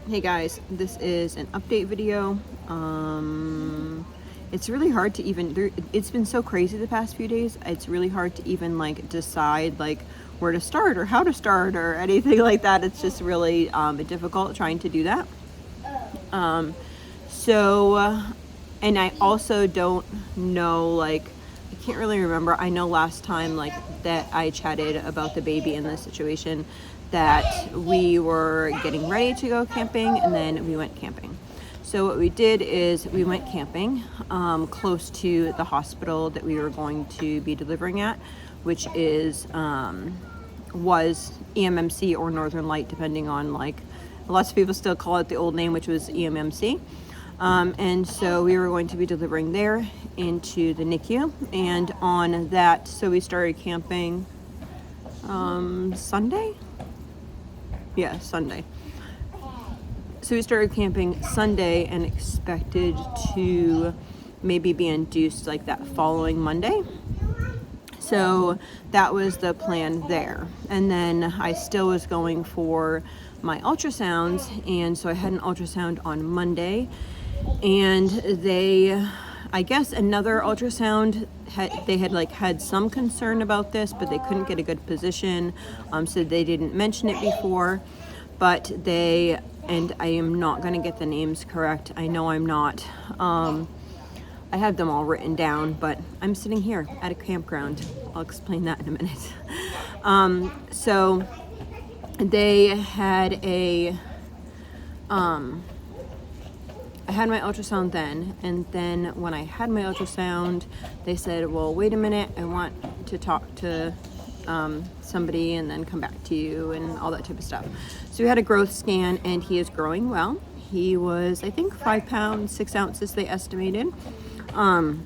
Hey guys, this is an update video. It's really hard to even, it's been so crazy the past few days. It's really hard to even like decide like where to start or how to start or anything like that. It's just really difficult trying to do that. And I also don't know, like, I can't really remember. I know last time like that I chatted about the baby in this situation, that we were getting ready to go camping and then we went camping. So what we did is we went camping close to the hospital that we were going to be delivering at, which is was EMMC or Northern Light, depending on, like, lots of people still call it the old name, which was EMMC. And so we were going to be delivering there into the NICU, and on that, so we started camping Sunday. So we started camping Sunday and expected to maybe be induced like that following Monday. So that was the plan there. And then I still was going for my ultrasounds, and so I had an ultrasound on Monday, and I guess another ultrasound they had some concern about this, but they couldn't get a good position, so they didn't mention it before. But and I am not going to get the names correct. I know I'm not. I have them all written down, but I'm sitting here at a campground. I'll explain that in a minute. So they had I had my ultrasound then, and then when I had my ultrasound, they said, well, wait a minute, I want to talk to somebody and then come back to you and all that type of stuff. So we had a growth scan, and he is growing well. He was, I think, 5 pounds, 6 ounces, they estimated, in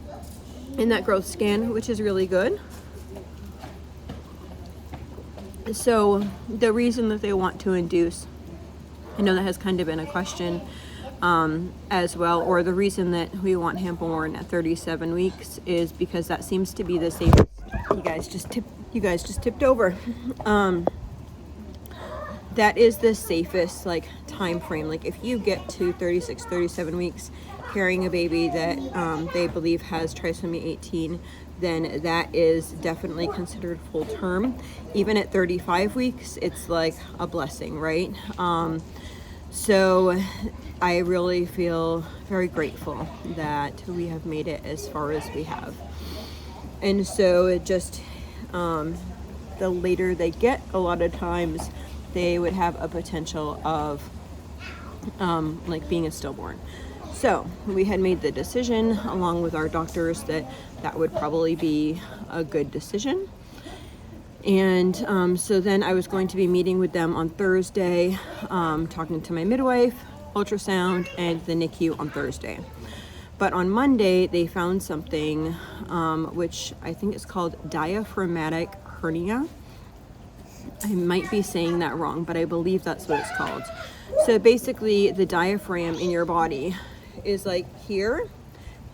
that growth scan, which is really good. So the reason that they want to induce, I know that has kind of been a question as well, or the reason that we want Hamilton at 37 weeks is because that seems to be the safest. You guys just tipped over. That is the safest like time frame. Like if you get to 36, 37 weeks carrying a baby that they believe has trisomy 18, then that is definitely considered full term. Even at 35 weeks, it's like a blessing, right? So I really feel very grateful that we have made it as far as we have. And so it just, the later they get, a lot of times they would have a potential of like being a stillborn. So we had made the decision along with our doctors that would probably be a good decision. And so then I was going to be meeting with them on Thursday, talking to my midwife, ultrasound, and the NICU on Thursday. But on Monday, they found something which I think is called diaphragmatic hernia. I might be saying that wrong, but I believe that's what it's called. So basically, the diaphragm in your body is like here.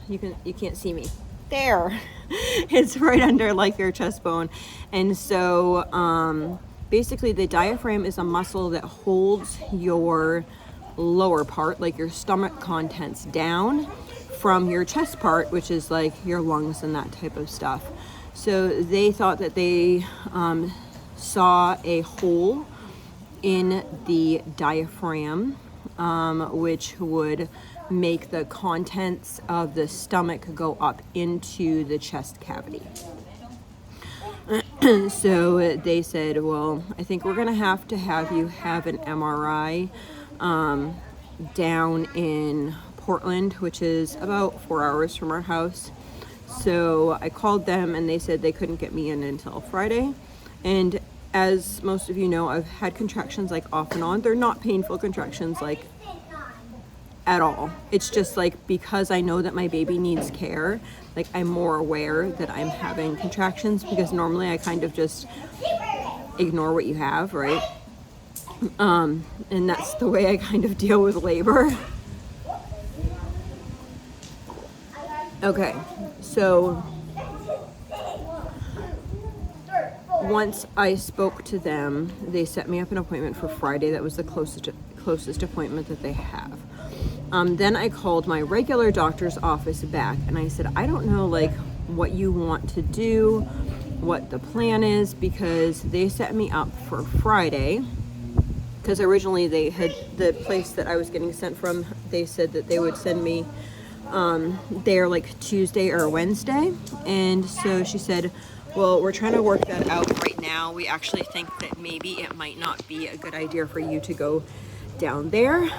You can't see me. There. It's right under like your chest bone. And so basically the diaphragm is a muscle that holds your lower part, like your stomach contents, down from your chest part, which is like your lungs and that type of stuff. So they thought that they saw a hole in the diaphragm, which would make the contents of the stomach go up into the chest cavity. So they said, well, I think we're going to have you have an MRI down in Portland, which is about 4 hours from our house. So I called them, and they said they couldn't get me in until Friday. And as most of you know, I've had contractions like off and on. They're not painful contractions like at all. It's just like, because I know that my baby needs care, like I'm more aware that I'm having contractions, because normally I kind of just ignore what you have, right? And that's the way I kind of deal with labor. Okay, so once I spoke to them, they set me up an appointment for Friday. That was the closest closest appointment that they have. Then I called my regular doctor's office back and I said, I don't know like what you want to do, what the plan is, because they set me up for Friday. Because originally they had, the place that I was getting sent from, they said that they would send me there like Tuesday or Wednesday. And so she said, well, we're trying to work that out right now. We actually think that maybe it might not be a good idea for you to go down there.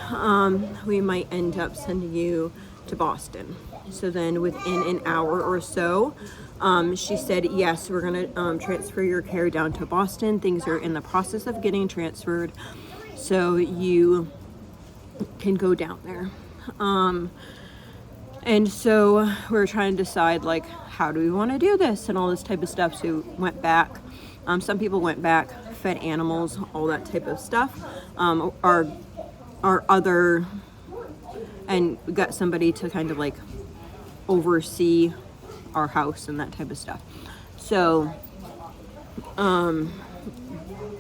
We might end up sending you to Boston. So then within an hour or so, she said, yes, we're gonna transfer your care down to Boston. Things are in the process of getting transferred, so you can go down there. And so we're trying to decide like, how do we want to do this and all this type of stuff. So we went back. Some people went back, fed animals, all that type of stuff. Our other, and we got somebody to kind of like oversee our house and that type of stuff. So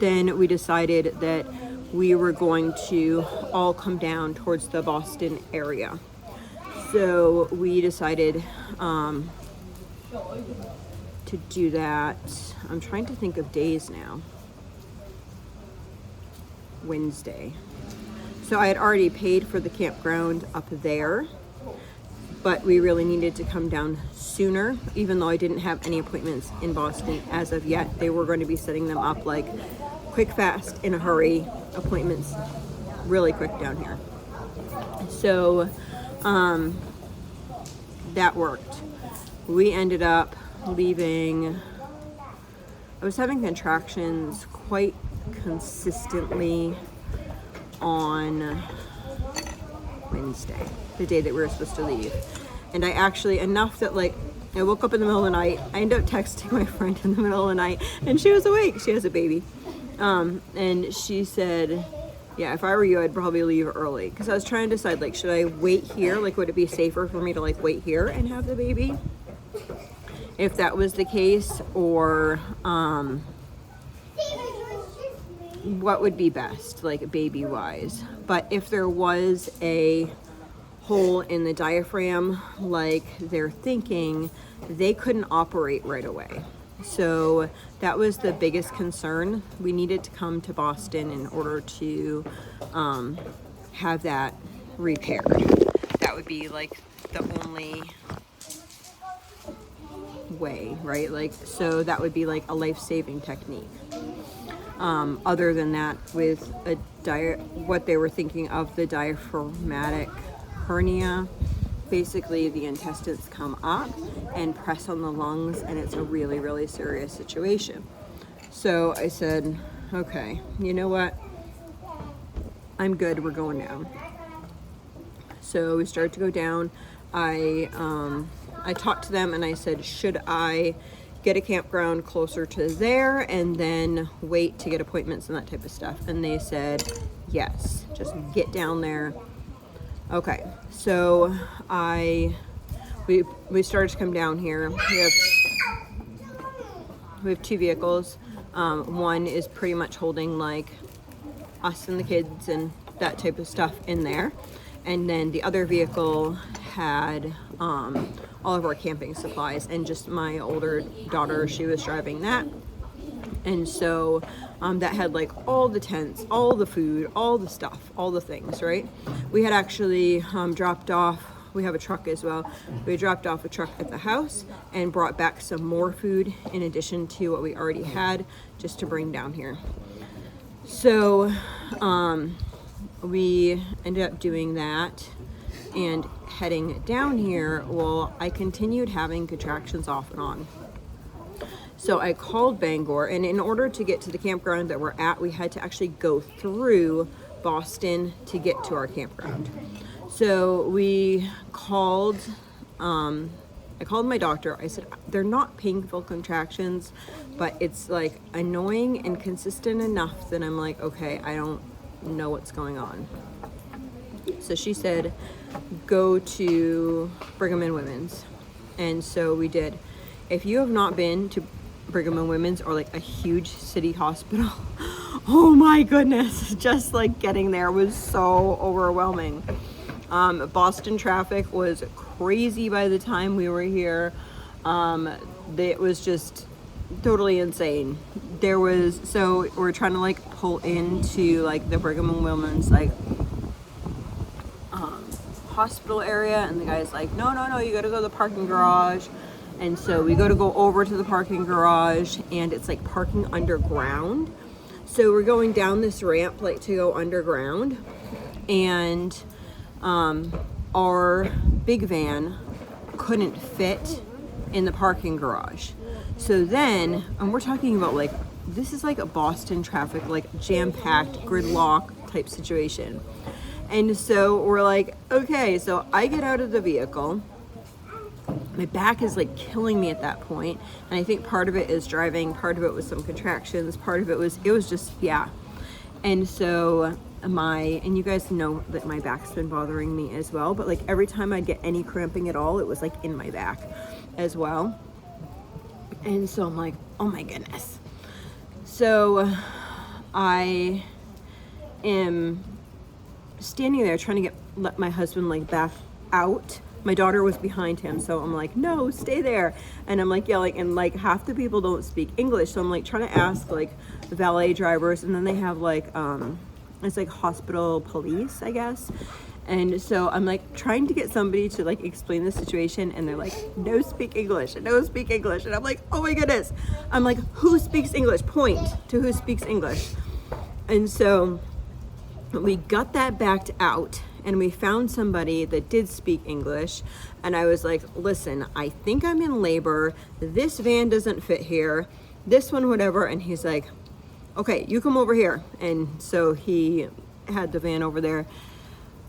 then we decided that we were going to all come down towards the Boston area. So we decided to do that. I'm trying to think of days now. Wednesday. So I had already paid for the campground up there, but we really needed to come down sooner, even though I didn't have any appointments in Boston as of yet. They were going to be setting them up like quick, fast, in a hurry appointments, really quick down here. So that worked. We ended up leaving. I was having contractions quite consistently on Wednesday, the day that we were supposed to leave. And I actually, enough that like, I woke up in the middle of the night. I ended up texting my friend in the middle of the night and she was awake. She has a baby. And she said, yeah, if I were you, I'd probably leave early. Because I was trying to decide, like, should I wait here? Like, would it be safer for me to, like, wait here and have the baby? If that was the case, or what would be best, like, baby-wise. But if there was a hole in the diaphragm, like they're thinking, they couldn't operate right away. So that was the biggest concern. We needed to come to Boston in order to have that repaired. That would be like the only way, right? Like, so that would be like a life-saving technique. Other than that, with what they were thinking of the diaphragmatic hernia, basically the intestines come up and press on the lungs, and it's a really, really serious situation. So I said, okay, you know what? I'm good, we're going down. So we started to go down. I talked to them and I said, should I get a campground closer to there and then wait to get appointments and that type of stuff? And they said, yes, just get down there. Okay, so we started to come down here. We have two vehicles. One is pretty much holding like us and the kids and that type of stuff in there. And then the other vehicle had all of our camping supplies, and just my older daughter, she was driving that. And so that had like all the tents, all the food, all the stuff, all the things, right? We had actually dropped off, we have a truck as well. We dropped off a truck at the house and brought back some more food in addition to what we already had, just to bring down here. So we ended up doing that and heading down here. Well, I continued having contractions off and on. So I called Bangor, and in order to get to the campground that we're at, we had to actually go through Boston to get to our campground. So we called, I called my doctor. I said, they're not painful contractions, but it's like annoying and consistent enough that I'm like, okay, I don't know what's going on. So she said, go to Brigham and Women's. And so we did. If you have not been to Brigham and Women's, or like a huge city hospital, Oh my goodness, just like getting there was so overwhelming. Boston traffic was crazy by the time we were here. It was just totally insane. So we're trying to like pull into like the Brigham and Women's like hospital area, and the guy's like, no, you gotta go to the parking garage. And so we go over to the parking garage, and it's like parking underground. So we're going down this ramp like to go underground, and our big van couldn't fit in the parking garage. So then, and we're talking about like, this is like a Boston traffic, like jam-packed gridlock type situation. And so we're like, okay, so I get out of the vehicle. My back is like killing me at that point. And I think part of it is driving, part of it was some contractions, part of it was just, yeah. And so and you guys know that my back's been bothering me as well, but like every time I'd get any cramping at all, it was like in my back as well. And so I'm like, oh my goodness. So I am standing there trying to let my husband like back out. My daughter was behind him, so I'm like, no, stay there. And I'm like yelling, and like half the people don't speak English, so I'm like trying to ask like the valet drivers, and then they have like it's like hospital police, I guess. And so I'm like trying to get somebody to like explain the situation, and they're like, no speak English. And I'm like, oh my goodness. I'm like, who speaks English? Point to who speaks English. And so we got that backed out, and we found somebody that did speak English. And I was like, listen, I think I'm in labor. This van doesn't fit here. This one, whatever. And he's like, okay, you come over here. And so he had the van over there.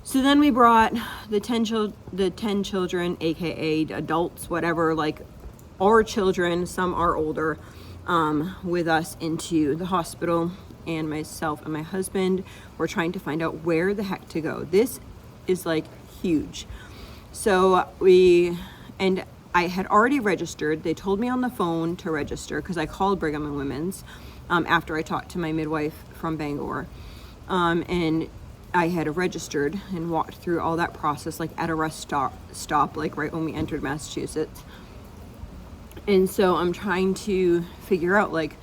So then we brought the 10 children, AKA adults, whatever, like our children, some are older, with us into the hospital. And myself and my husband were trying to find out where the heck to go. This is like huge. So I had already registered. They told me on the phone to register because I called Brigham and Women's after I talked to my midwife from Bangor. And I had registered and walked through all that process like at a rest stop like right when we entered Massachusetts. And so I'm trying to figure out like,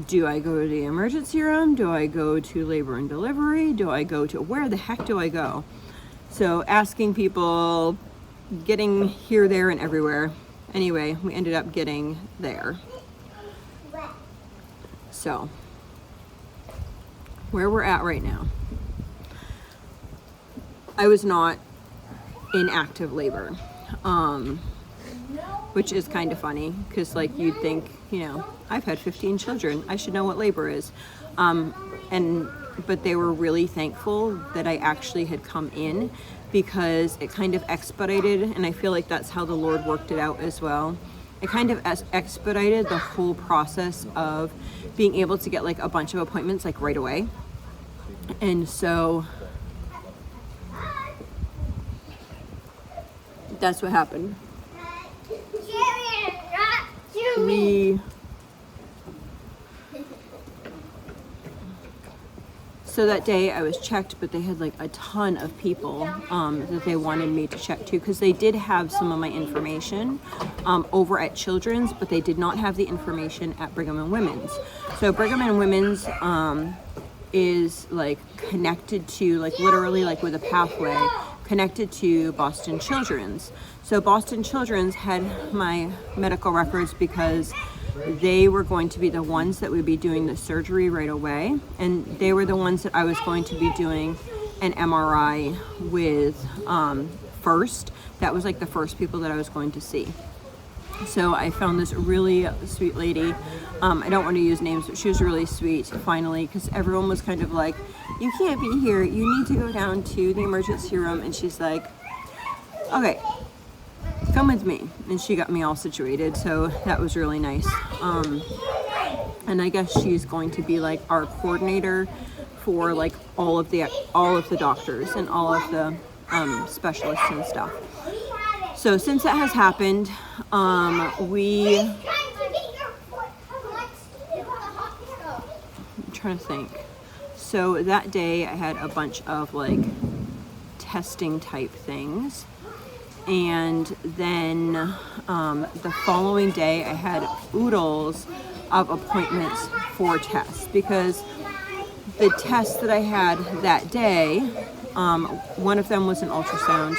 do I go to the emergency room? Do I go to labor and delivery? Where the heck do I go? So asking people, getting here, there, and everywhere. Anyway, we ended up getting there. So, where we're at right now. I was not in active labor, which is kind of funny because like you'd think, I've had 15 children. I should know what labor is. But they were really thankful that I actually had come in because it kind of expedited, and I feel like that's how the Lord worked it out as well. It kind of expedited the whole process of being able to get like a bunch of appointments like right away. And so that's what happened. So that day I was checked, but they had like a ton of people that they wanted me to check too, because they did have some of my information over at Children's, but they did not have the information at Brigham and Women's. So Brigham and Women's is like connected to, like literally like with a pathway connected to Boston Children's. So Boston Children's had my medical records because they were going to be the ones that would be doing the surgery right away. And they were the ones that I was going to be doing an MRI with first. That was like the first people that I was going to see. So I found this really sweet lady. I don't want to use names, but she was really sweet finally, because everyone was kind of like, you can't be here. You need to go down to the emergency room. And she's like, okay, come with me. And she got me all situated. So that was really nice. And I guess she's going to be like our coordinator for like all of the doctors and all of the specialists and stuff. So since that has happened, I'm trying to think. so that day I had a bunch of like testing type things. And then the following day I had oodles of appointments for tests, because the tests that I had that day, one of them was an ultrasound,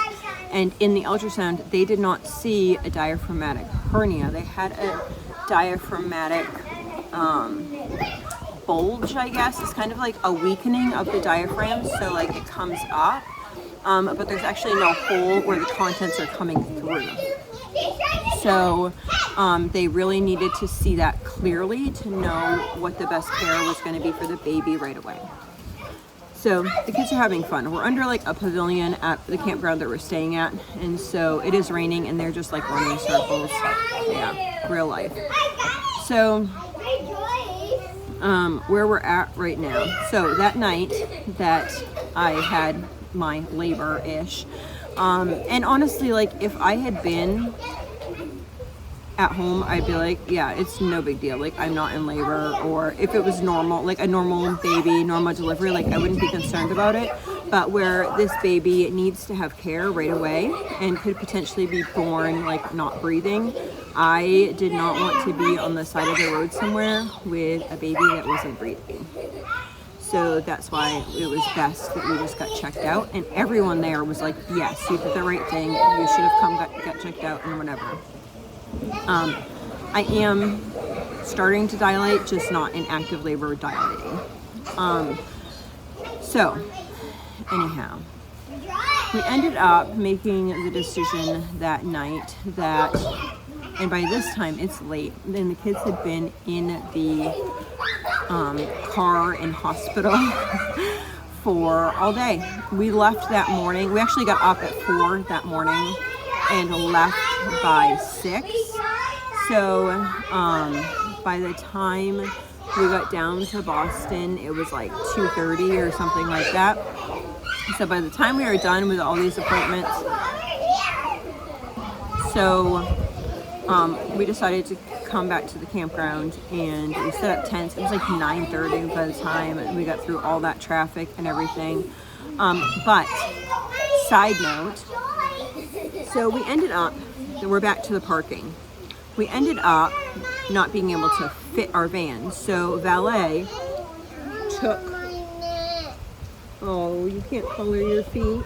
and in the ultrasound they did not see a diaphragmatic hernia. They had a diaphragmatic bulge, I guess. It's kind of like a weakening of the diaphragm, so like it comes up, but there's actually no hole where the contents are coming through. So they really needed to see that clearly to know what the best care was going to be for the baby right away. So the kids are having fun. We're under like a pavilion at the campground that we're staying at, and so it is raining and they're just like running circles. Yeah, real life. So where we're at right now. So that night that I had my labor-ish, and honestly, like if I had been at home, I'd be like, yeah, it's no big deal. Like I'm not in labor, or if it was normal, like a normal baby, normal delivery, like I wouldn't be concerned about it. But where this baby needs to have care right away and could potentially be born like not breathing, I did not want to be on the side of the road somewhere with a baby that wasn't breathing. So that's why it was best that we just got checked out, and everyone there was like, yes, you did the right thing. You should have come got checked out and whatever. I am starting to dilate, just not in active labor dilating. So anyhow, we ended up making the decision that night that, and by this time it's late, and the kids had been in the car in hospital for all day. We left that morning. We actually got up at 4 that morning and left by 6. So by the time we got down to Boston, it was like 2:30 or something like that. So by the time we were done with all these appointments, so we decided to come back to the campground, and we set up tents. It was like 9:30 by the time we got through all that traffic and everything. But side note, so we ended up, we're back to the parking. We ended up not being able to fit our van. So valet took, oh, you can't color your feet.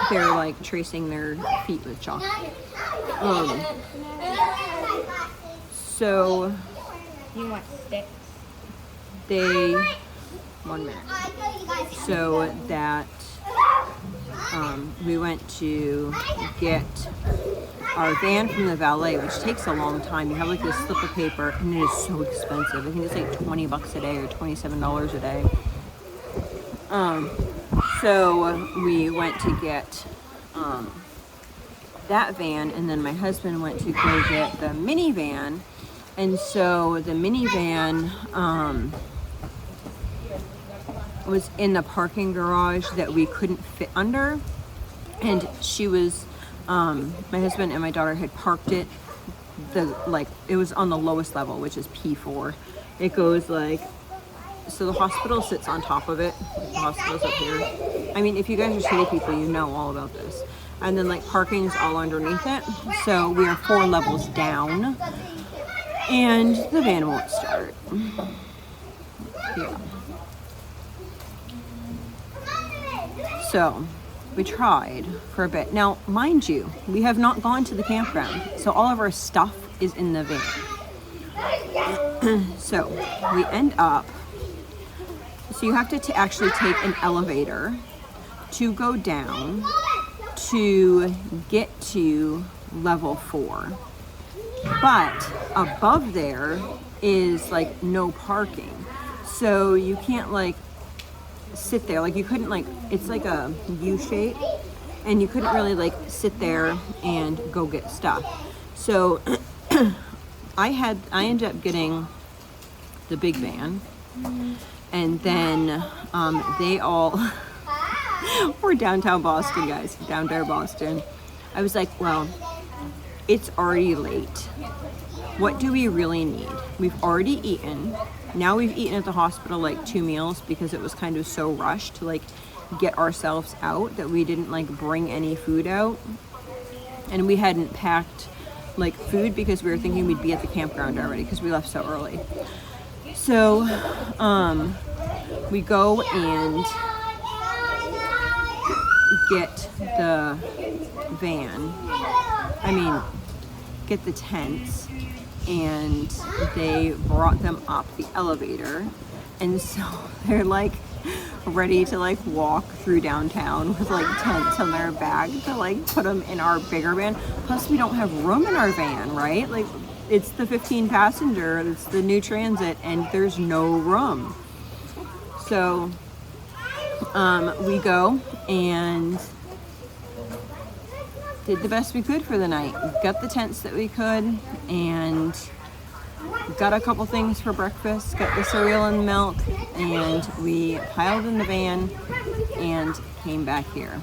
They're like tracing their feet with chalk. So You want sticks? they, 1 minute. So that we went to get our van from the valet, which takes a long time. You have like this slip of paper, and it is so expensive. I think it's like $20 a day or $27 a day. So we went to get that van, and then my husband went to go get the minivan. And so the minivan was in the parking garage that we couldn't fit under, and she was my husband and my daughter had parked it it was on the lowest level, which is P4. It goes like, so the hospital sits on top of it. The hospital's up here. I mean, if you guys are city people, you know all about this. And then like parking is all underneath it. So we are 4 levels down, and the van won't start. Yeah. So we tried for a bit. Now, mind you, we have not gone to the campground, so all of our stuff is in the van. So we end up, so you have to actually take an elevator to go down to get to level 4. But above there is like no parking. So you can't like sit there, like you couldn't like, it's like a U shape, and you couldn't really like sit there and go get stuff. So I ended up getting the big van, and then they all we're downtown Boston, guys, down there Boston. I was like, well, it's already late. what do we really need? We've already eaten. Now we've eaten at the hospital like 2 meals because it was kind of so rushed to like get ourselves out that we didn't like bring any food out. And we hadn't packed like food because we were thinking we'd be at the campground already because we left so early. So we go and get the van. Get the tents, and they brought them up the elevator, and so they're like ready to like walk through downtown with like tents on their back to like put them in our bigger van. Plus we don't have room in our van, right? Like it's the 15 passenger, it's the new Transit, and there's no room. So we go and did the best we could for the night. Got the tents that we could, and got a couple things for breakfast, got the cereal and milk, and we piled in the van and came back here.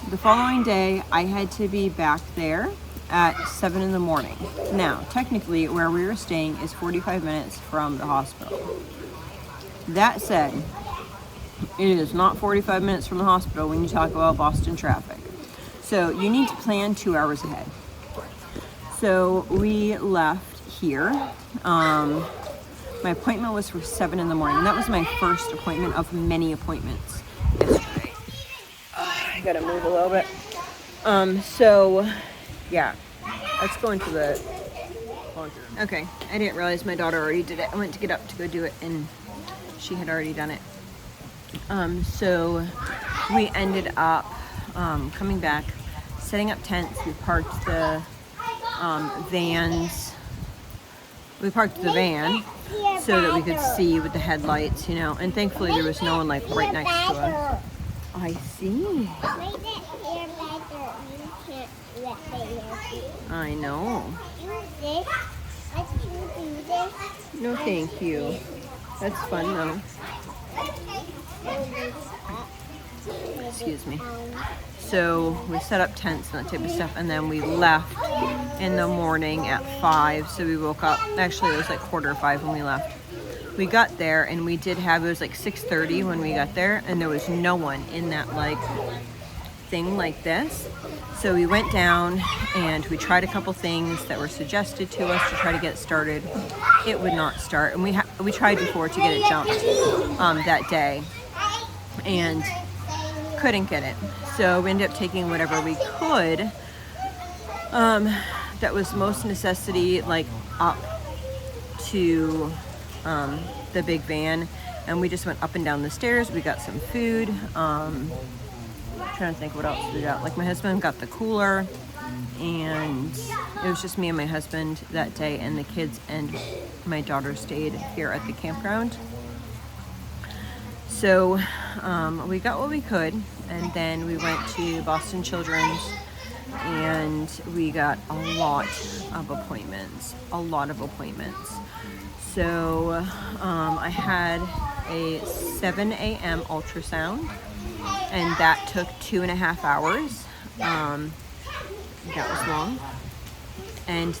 The following day, I had to be back there at 7 in the morning. Now, technically, where we were staying is 45 minutes from the hospital. That said, it is not 45 minutes from the hospital when you talk about Boston traffic. So you need to plan 2 hours ahead. So we left here. My appointment was for 7 in the morning. And that was my first appointment of many appointments yesterday. I gotta move a little bit. So yeah, let's go into the laundry room. Okay, I didn't realize my daughter already did it. I went to get up to go do it, and she had already done it. So we ended up coming back, setting up tents. We parked the vans. We parked the van so that we could see with the headlights, you know, and thankfully there was no one like right next to us. I see. I know. No, thank you. That's fun though. Excuse me. So we set up tents and that type of stuff, and then we left in the morning at 5. So we woke up, actually it was like 4:45 when we left. We got there and we did have, it was like 6:30 when we got there, and there was no one in that like thing like this. So we went down and we tried a couple things that were suggested to us to try to get it started. It would not start, and we tried before to get it jumped that day and couldn't get it. So we ended up taking whatever we could that was most necessity, like up to the big van, and we just went up and down the stairs. We got some food. I'm trying to think what else we got. Like my husband got the cooler, and it was just me and my husband that day, and the kids and my daughter stayed here at the campground. So we got what we could, and then we went to Boston Children's, and we got a lot of appointments. So I had a 7 a.m. ultrasound, and that took 2.5 hours. That was long. And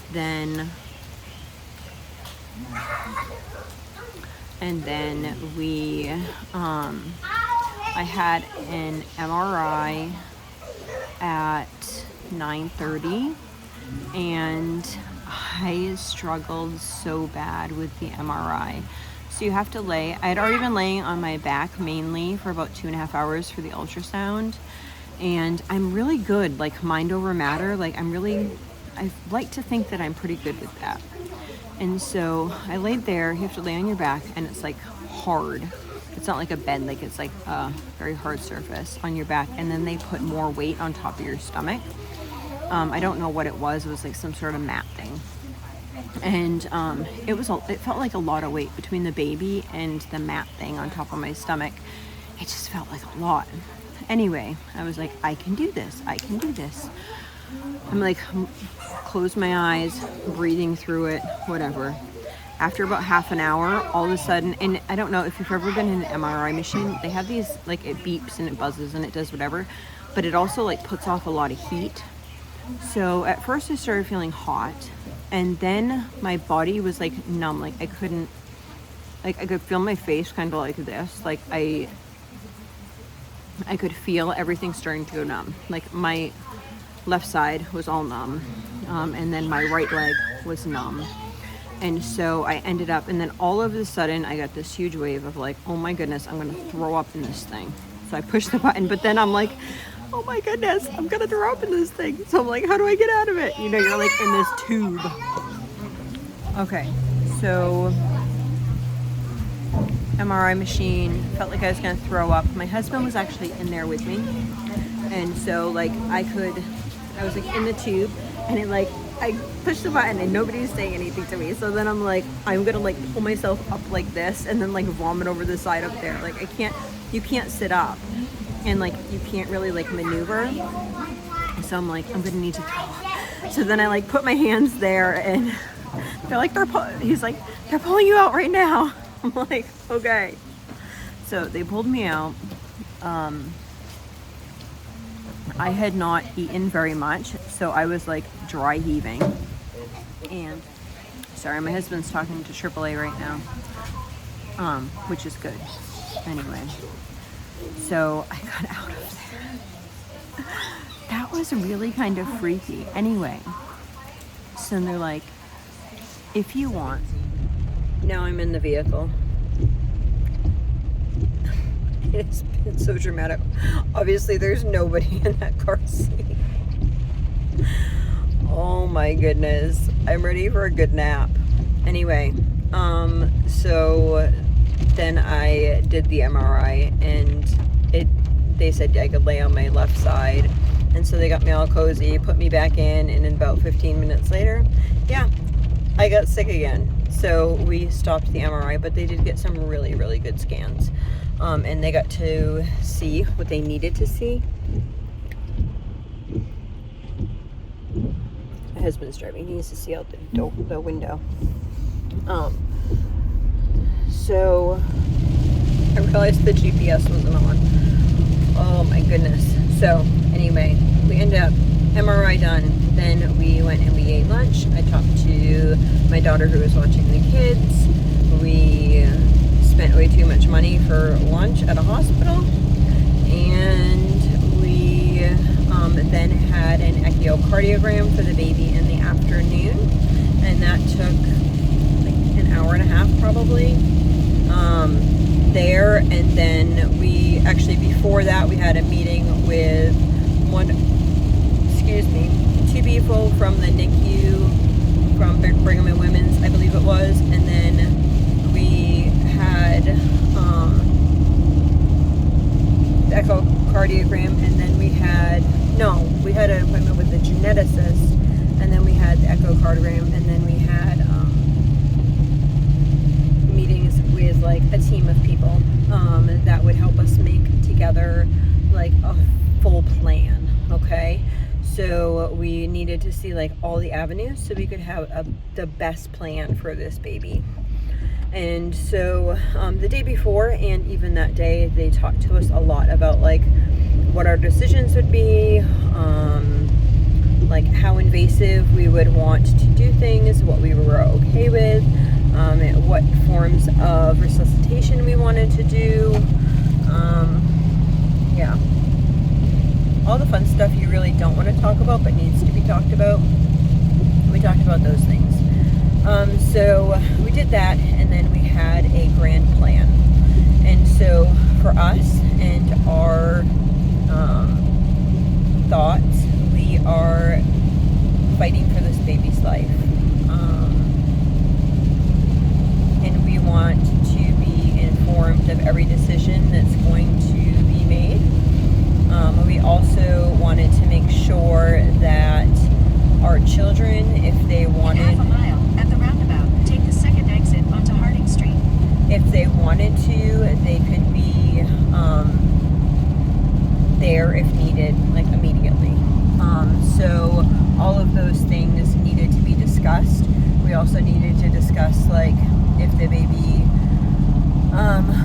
then we, I had an MRI at 9:30, and I struggled so bad with the MRI. So you have to lay, I had already been laying on my back mainly for about 2.5 hours for the ultrasound, and I'm really good, like mind over matter, like I like to think that I'm pretty good with that. And so I laid there. You have to lay on your back, and it's like hard. It's not like a bed, like it's like a very hard surface on your back, and then they put more weight on top of your stomach. I don't know what it was. It was like some sort of mat thing. And it felt like a lot of weight between the baby and the mat thing on top of my stomach. It just felt like a lot. Anyway, I was like, I can do this. I'm like, close my eyes, breathing through it, whatever. After about half an hour, all of a sudden, and I don't know if you've ever been in an MRI machine, they have these, like it beeps and it buzzes and it does whatever, but it also like puts off a lot of heat. So at first I started feeling hot, and then my body was like numb. Like I couldn't, like I could feel my face kind of like this. Like I could feel everything starting to go numb. Like my left side was all numb, and then my right leg was numb. And so I ended up, and then all of a sudden I got this huge wave of like, oh my goodness, I'm gonna throw up in this thing. So I pushed the button, but then I'm like, oh my goodness, I'm gonna throw up in this thing. So I'm like, how do I get out of it? You know, you're like in this tube. Okay, so MRI machine, felt like I was gonna throw up. My husband was actually in there with me. And so like I was like in the tube, and it like, I pushed the button and nobody was saying anything to me. So then I'm like, I'm gonna like pull myself up like this and then like vomit over the side up there. Like you can't sit up, and like you can't really like maneuver. So I'm like, I'm gonna need to throw up. So then I like put my hands there, and they're like, he's like, they're pulling you out right now. I'm like, okay. So they pulled me out. I had not eaten very much, so I was like dry heaving. And sorry, my husband's talking to AAA right now, which is good. Anyway, so I got out of there. That was really kind of freaky. Anyway, so they're like, if you want. Now I'm in the vehicle. It's been so dramatic. Obviously, there's nobody in that car seat. Oh my goodness. I'm ready for a good nap. Anyway, so then I did the MRI, and they said I could lay on my left side. And so they got me all cozy, put me back in, and in about 15 minutes later, yeah, I got sick again. So we stopped the MRI, but they did get some really, really good scans. And they got to see what they needed to see. My husband's driving. He needs to see out the window. So I realized the GPS wasn't on. Oh my goodness. So anyway, we ended up MRI done. Then we went and we ate lunch. I talked to my daughter who was watching the kids. We spent way too much money for lunch at a hospital, and we then had an echocardiogram for the baby in the afternoon, and that took like an hour and a half probably there. And then we actually, before that, we had a meeting with two people from the NICU from Brigham and Women's, I believe it was, and then we had the echocardiogram, and then we had an appointment with the geneticist, and then we had the echocardiogram, and then we had meetings with like a team of people that would help us make together like a full plan. Okay, so we needed to see like all the avenues so we could have the best plan for this baby. And so the day before and even that day, they talked to us a lot about like what our decisions would be, like how invasive we would want to do things, what we were okay with, what forms of resuscitation we wanted to do. Yeah, all the fun stuff you really don't want to talk about but needs to be talked about. We talked about those things. So we did that, and then we had a grand plan. And so for us and our thoughts, we are fighting for this baby's life. And we want to be informed of every decision that's going to be made. We also wanted to make sure that our children, if they wanted... In half a mile, at the roundabout, take the second exit onto Harding Street. If they wanted to, they could be there if needed, like immediately. So all of those things needed to be discussed. We also needed to discuss like if the baby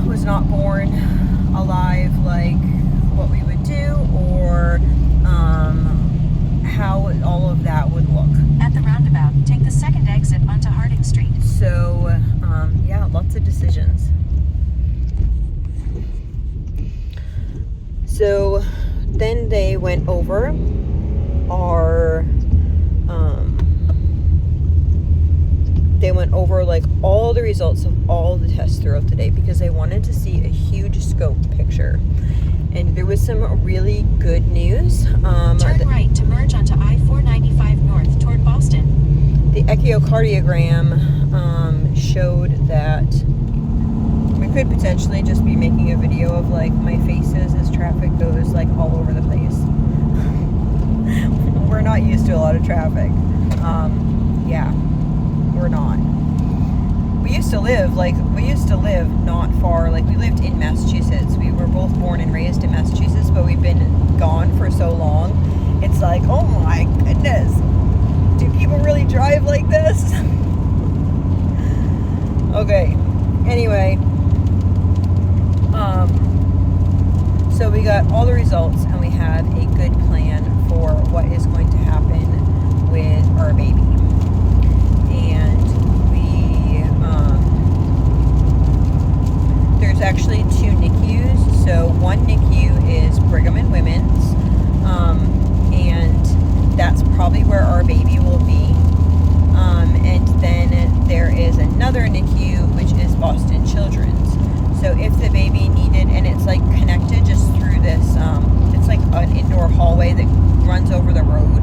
was not born alive, like what we would do, or how all of that would look. At the roundabout, take the second exit onto Harding Street. So, yeah, lots of decisions. So then they went over like all the results of all the tests throughout the day because they wanted to see a huge scope picture. And there was some really good news. Turn right to merge onto I-495 north toward Boston. The echocardiogram showed that we could potentially just be making a video of like my faces as traffic goes like all over the place. We're not used to a lot of traffic. Yeah, we're not. We used to live not far, like we lived in Massachusetts. We were both born and raised in Massachusetts, but we've been gone for so long. It's like, oh my goodness, do people really drive like this? Okay, anyway, so we got all the results and we have a good plan for what is going to happen with our baby. And there's actually 2 NICUs. So one NICU is Brigham and Women's, and that's probably where our baby will be. And then there is another NICU, which is Boston Children's. So if the baby needed, and it's like connected just through this, it's like an indoor hallway that runs over the road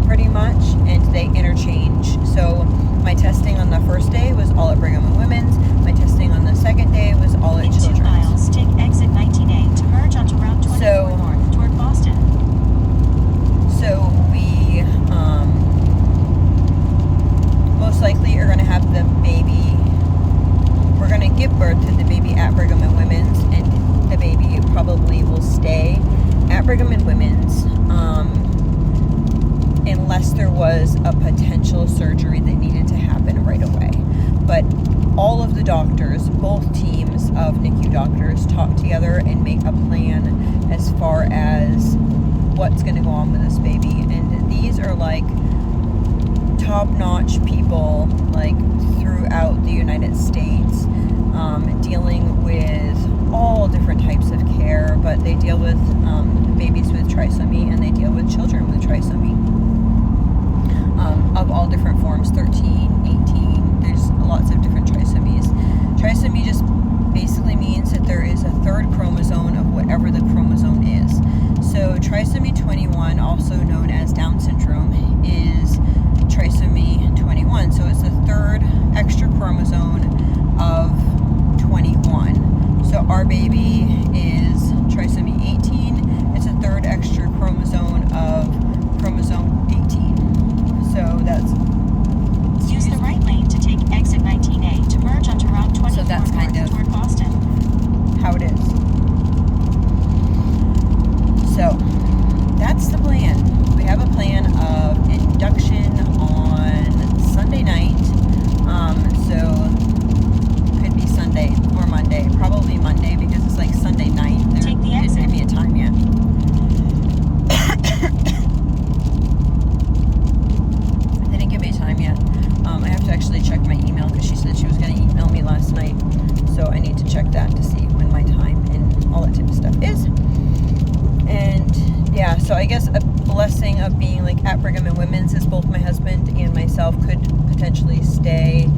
pretty much, and they interchange. So my testing on the first day was all at Brigham and Women's. My testing on the second day was all at Children's. 2 miles, take exit 19A to merge onto Route 24 north toward Boston. So we most likely are going to have the baby, we're going to give birth to the baby at Brigham and Women's, and the baby probably will stay at Brigham and Women's unless there was a potential surgery that needed to happen right away. But all of the doctors, both teams of NICU doctors, talk together and make a plan as far as what's going to go on with this baby. And these are like top-notch people like throughout the United States, dealing with all different types of care, but they deal with babies with trisomy and they deal with children with trisomy of all different forms, 13, 18, there's lots of different trisomies. Trisomy just basically means that there is a third chromosome of whatever the chromosome is. So trisomy 21, also known as Down syndrome, is trisomy 21. So it's the third extra chromosome of 21. So our baby is trisomy 18. It's a third extra chromosome of chromosome 18. So that's... Use the right lane to take exit 19A to merge onto Route 24 so that's kind of toward Boston. How it is. So that's the plan. We have a plan of induction on Sunday night. So could be Sunday or Monday. Probably Monday because it's like Sunday night. Take the exit. Didn't give me a time yet. They didn't give me a time yet. I have to actually check my email because she said she was going to email me last night. So I need to check that to see when my time and all that type of stuff is. And yeah, so I guess a blessing of being like at Brigham and Women's is both my husband and myself could potentially stay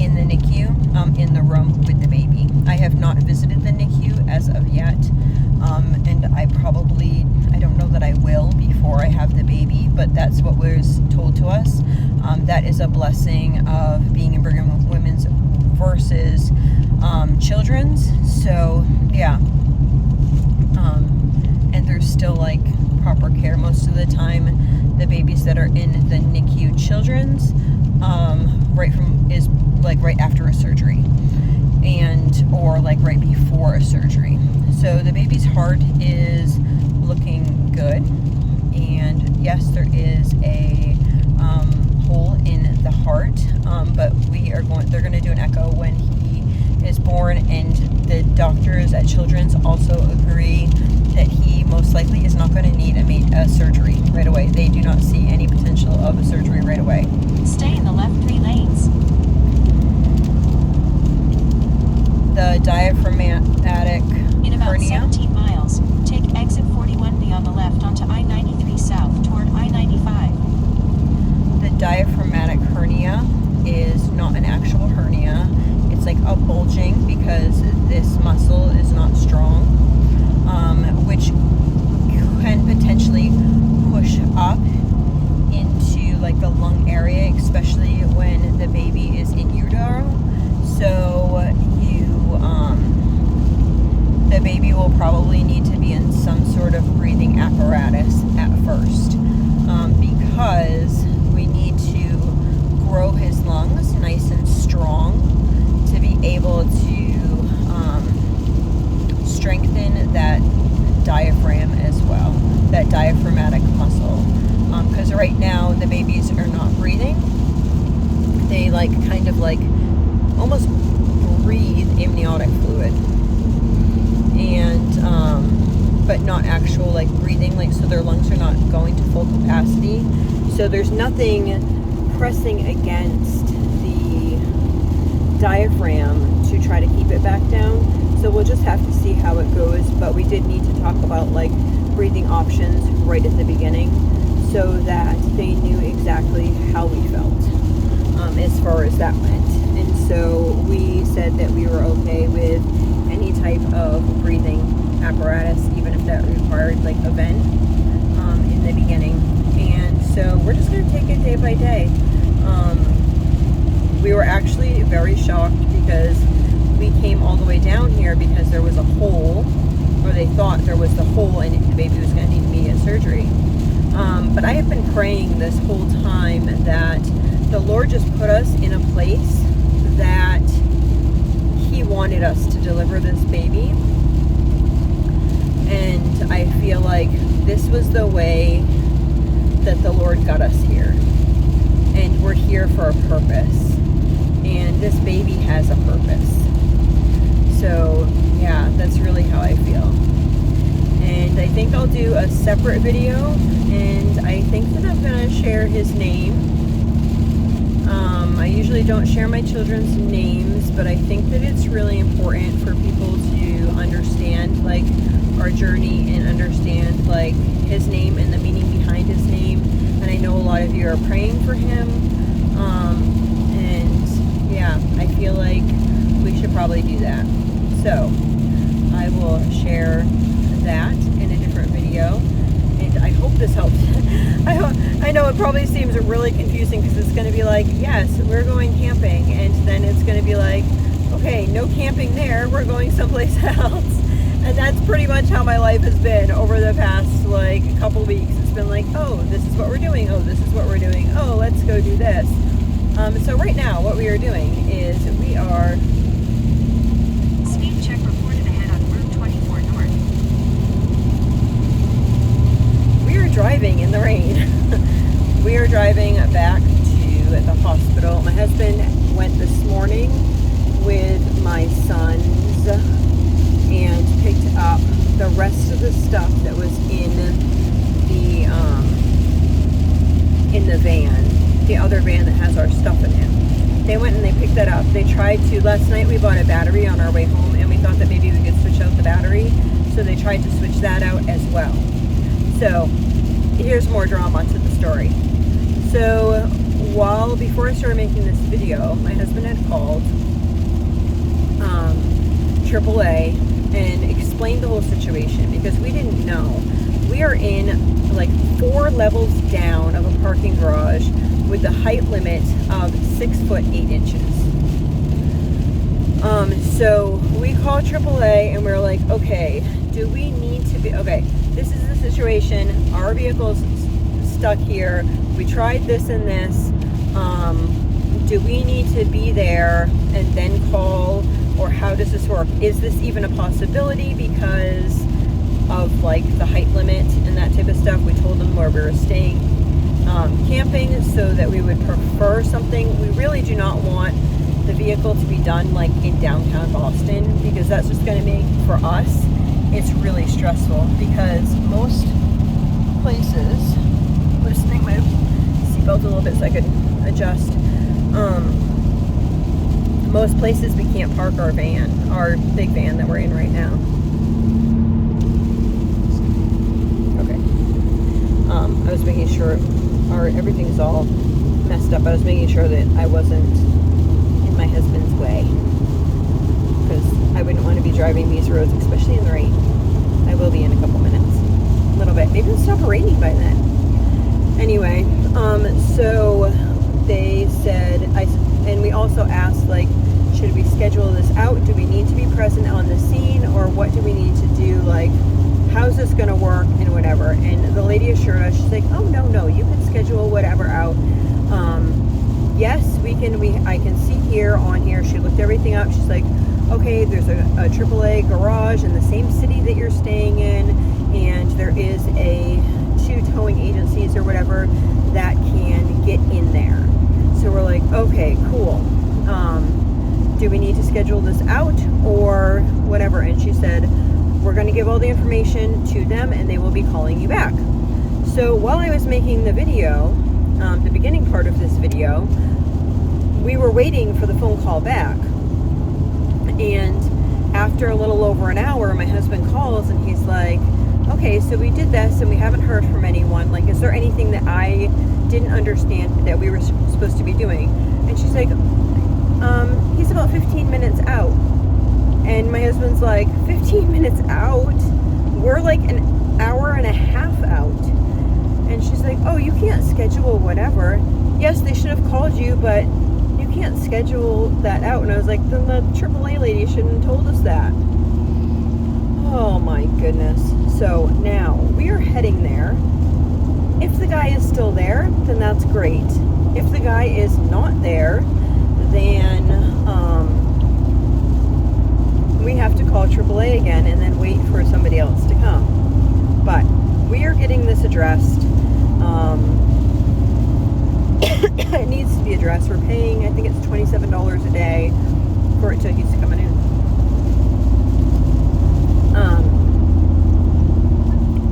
in the NICU, in the room with the baby. I have not visited the NICU as of yet, and I don't know that I will before I have the baby, but that's what was told to us. That is a blessing of being in Brigham and Women's versus Children's. So yeah, and there's still like proper care most of the time. The babies that are in the NICU Children's, right after a surgery, or like right before a surgery. So the baby's heart is looking good, and yes, there is a hole in the heart, but they're going to do an echo when he is born, and the doctors at Children's also agree that he most likely is not going to need a surgery right away. They do not see any potential of a surgery right away. Stay in the left 3 lanes. The diaphragmatic In about hernia. 17 miles, take exit 41B on the left onto I-93 south toward I-95. The diaphragmatic hernia is not an actual hernia. It's like a bulging because this muscle is not strong, which can potentially push up into like the lung area, especially when the baby is in utero. So the baby will probably need to be in some sort of breathing apparatus at first, because we need to grow his lungs nice and strong to be able to strengthen that diaphragm as well, that diaphragmatic muscle. Because right now the babies are not breathing. They kind of almost breathe amniotic fluid, and but not actual breathing, so their lungs are not going to full capacity. So there's nothing pressing against the diaphragm to try to keep it back down. So we'll just have to see how it goes, but we did need to talk about breathing options right at the beginning so that they knew exactly how we felt as far as that went. And so we said that we were okay with any type of breathing apparatus, even if that required a vent in the beginning. And so we're just going to take it day by day. We were actually very shocked because we came all the way down here because there was a hole, or they thought there was the hole, and the baby was going to need immediate surgery. But I have been praying this whole time that the Lord just put us in a place that He wanted us to deliver this baby. And I feel like this was the way that the Lord got us here. And we're here for a purpose. And this baby has a purpose. So, yeah, that's really how I feel. And I think I'll do a separate video, and I think that I'm going to share his name. I usually don't share my children's names, but I think that it's really important for people to understand our journey and understand his name and the meaning behind his name. And I know a lot of you are praying for him, and yeah, I feel like we should probably do that. So I will share that in a different video, and I hope this helps. I know it probably seems really confusing because it's going to be yes, we're going camping, and then it's going to be okay, no camping there, we're going someplace else. And that's pretty much how my life has been over the past couple weeks. It's been oh, this is what we're doing, oh, this is what we're doing, oh, let's go do this. So right now what we are doing is we are Speed check reported ahead on Route 24 North. we are driving in the rain. We are driving back to the hospital. My husband went this morning with my sons and picked up the rest of the stuff that was in the van, the other van that has our stuff in it. They went and they picked that up. They tried to, last night we bought a battery on our way home, and we thought that maybe we could switch out the battery, so they tried to switch that out as well. So here's more drama to the story. So before I started making this video, my husband had called AAA and explained the whole situation because we didn't know. We are in 4 levels down of a parking garage with the height limit of 6 foot 8 inches. So we called AAA and we're okay, do we need to be, this is the situation, our vehicle's stuck here, we tried this and this, do we need to be there and then call, or how does this work? Is this even a possibility because of the height limit and that type of stuff? We told them where we were staying, camping, so that we would prefer something. We really do not want the vehicle to be done in downtown Boston, because that's just going to make, for us, it's really stressful because most places, loosening my seatbelt a little bit so I could adjust. Most places we can't park our van, our big van that we're in right now. Okay. I was making sure everything's all messed up. I was making sure that I wasn't in my husband's way, because I wouldn't want to be driving these roads, especially in the rain. I will be in a couple minutes, a little bit. Maybe it'll stop raining by then. Anyway, so they said, and we also asked, like, should we schedule this out? Do we need to be present on the scene, or what do we need to do? Like, how's this going to work and whatever? And the lady assured us, she's like, oh, no, you can schedule whatever out. Yes, we can. I can see here on here. She looked everything up. She's like, okay, there's a AAA garage in the same city that you're staying in, and there is two towing agencies or whatever that can get in there. So we're like, okay, cool. Do we need to schedule this out or whatever? And she said, we're going to give all the information to them and they will be calling you back. So while I was making the video, the beginning part of this video, we were waiting for the phone call back. And after a little over an hour, my husband calls and he's like, okay, so we did this and we haven't heard from anyone. Like, is there anything that I didn't understand that we were supposed to be doing? And she's like, he's about 15 minutes out. And my husband's like, 15 minutes out? We're like an hour and a half out. And she's like, oh, you can't schedule whatever. Yes, they should have called you, but you can't schedule that out. And I was like, then the AAA lady shouldn't have told us that. Oh my goodness. So now we are heading there. If the guy is still there, then that's great. If the guy is not there, then we have to call AAA again and then wait for somebody else to come. But we are getting this addressed. It needs to be addressed. We're paying, I think it's $27 a day for it till he's coming in.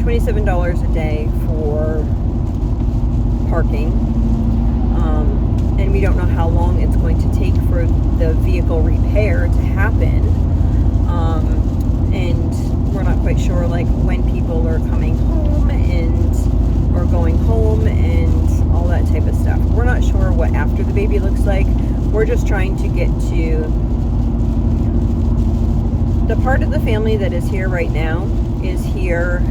$27 a day for parking. And we don't know how long it's going to take for the vehicle repair to happen. And we're not quite sure, like, when people are coming home or going home and all that type of stuff. We're not sure what after the baby looks like. We're just trying to get to the part of the family that is here right now is here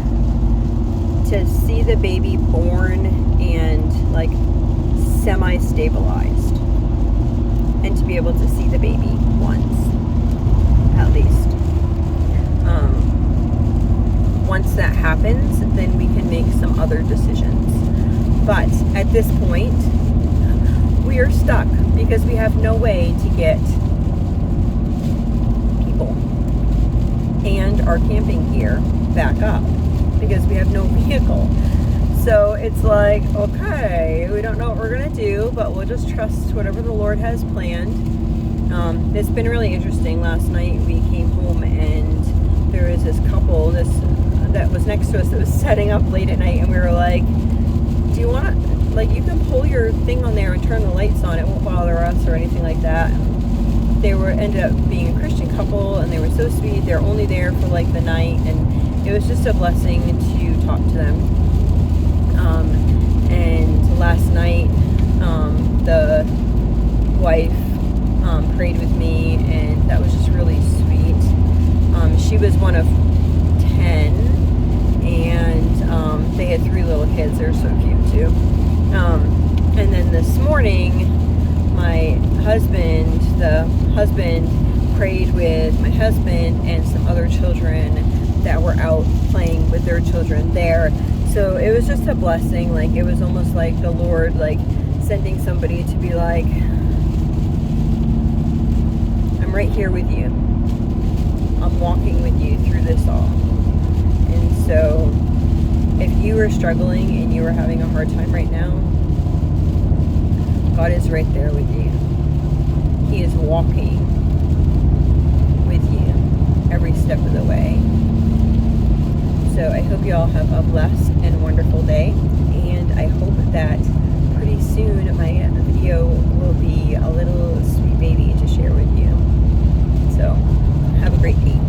to see the baby born and, like, semi-stabilized, and to be able to see the baby once at least. Once that happens, then we can make some other decisions. But at this point, we are stuck because we have no way to get people and our camping gear back up because we have no vehicle. So it's like, okay, we don't know what we're going to do, but we'll just trust whatever the Lord has planned. It's been really interesting. Last night we came home and there was this couple that was next to us that was setting up late at night, and we were like, do you want to, like, you can pull your thing on there and turn the lights on, it won't bother us or anything like that. They ended up being a Christian couple, and they were so sweet. They're only there for like the night, and it was just a blessing to talk to them. And last night the wife prayed with me, and that was just really sweet. She was one of 10, and they had 3 little kids. They're so cute too. And then this morning, the husband prayed with my husband and some other children that were out playing with their children there. So it was just a blessing. Like, it was almost like the Lord, like, sending somebody to be like, I'm right here with you. I'm walking with you through this all. And so if you are struggling and you are having a hard time right now, God is right there with you. He is walking with you every step of the way. So I hope you all have a blessed and wonderful day, and I hope that pretty soon my video will be a little sweet baby to share with you. So have a great day.